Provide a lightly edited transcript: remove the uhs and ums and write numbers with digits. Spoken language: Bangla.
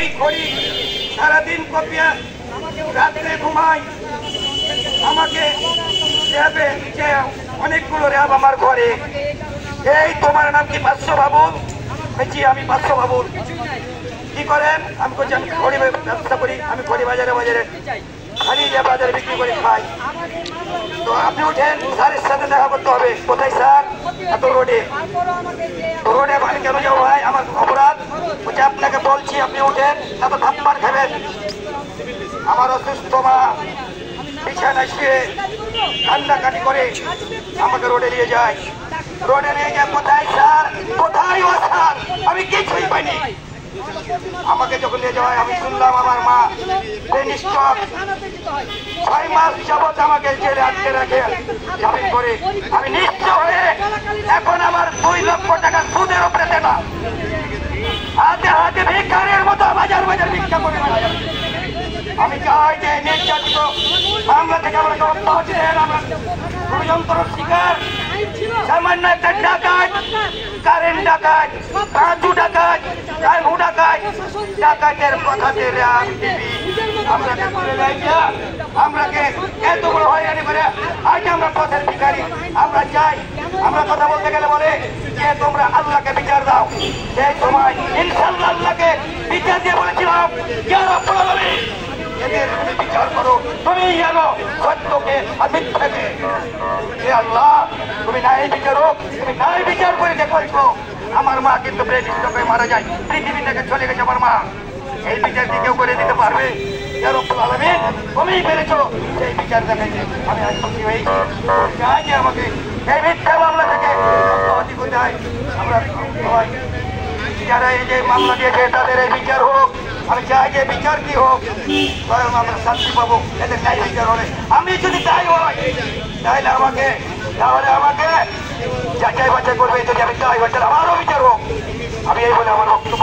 এই করি সারাদিন কপিয়া রাত্রে ঘুমাই আমাকে র্যাবে যে অনেকগুলো র্যাব আমার ঘরে এই তোমার নাম কি 500 বাবুল জি আমি 500 বাবুল কি করেন আমি বলছি আমি খড়ি ব্যবসা করি আমি খড়ি বাজারে খালি যে বাজারে বিক্রি করে খাই তো আপনি উঠেন স্যারের সাথে দেখা করতে হবে কোথায় স্যার এত রোডে আমি কেন যাবো ভাই আমার অপরাধ বলছে আপনাকে বলছি আপনি উঠেন না তো থাপ্পড় খাবেন আমার অসুস্থ মা বিছানায় শুয়ে কান্নাকাটি করে আমাকে রোডে নিয়ে যায় রোডে নিয়ে যায় কোথায় স্যার কোথায় ও স্যার আমি কিছুই পাইনি আমাকে যখন নিয়ে যাওয়া আমি শুনলাম আমার মা নিশ্চয় 6 মাস যাবৎ আমাকে জেলে আটকে রাখে জামিন করে আমি নিশ্চয় হয়ে এখন আমার 2 লক্ষ টাকা সুদের উপরে দেনা হাতে হাতে ভিক্ষারের মতো বাজার ভিক্ষা করে আমি চাই যে নির্যাতিত বাংলা থেকে আমরা অব্যাহতি দেন আমরা ষড়যন্ত্রের শিকার সামান্য একটা ডাকাত কারেন্ট ডাকাত কাজু ডাকাত কানু ডাকাত ডাকাতের কথাতে আমরাকে তুলে যাই আমরাকে এতগুলো হয়রানি করে আজ আমরা পথের ভিখারি আমরা চাই আমরা কথা বলতে গেলে বলে যে তোমরা আল্লাহকে বিচার দাও সেই সময় ইনশাআল্লাহ আল্লাহকে বিচার দিয়ে বলেছিলাম এদের তুমি বিচার করো তুমি জানো সত্যকে আর মিথ্যাকে হে আল্লাহ তুমি নাই বিচারক তুমি নাই বিচার করে দেখাচ্ছ আমার মা কিন্তু ব্রেন স্ট্রোকে মারা যায় পৃথিবী থেকে চলে গেছে আমার মা এই বিচার কি কেউ করে দিতে পারবে তুমি পেরেছো সেই বিচার দেখাইছে আমি আজ খুশি হয়েছি চাই যে আমাকে এই মিথ্যা মামলা থেকে অব্যাহতি করতে হয় আমরা সবাই যারা এই যে মামলা দিয়েছে তাদের এই বিচার হোক আমি চাই যে বিচার কি হোক কারণ আমরা শান্তি পাবো এদের ন্যায় বিচার হলে আমি যদি তাই হয় তাহলে আমাকে যাচাই বাছাই করবে যদি আমি তাই হয় তাহলে আমারও বিচার হোক আমি এই বলে আমার বক্তব্য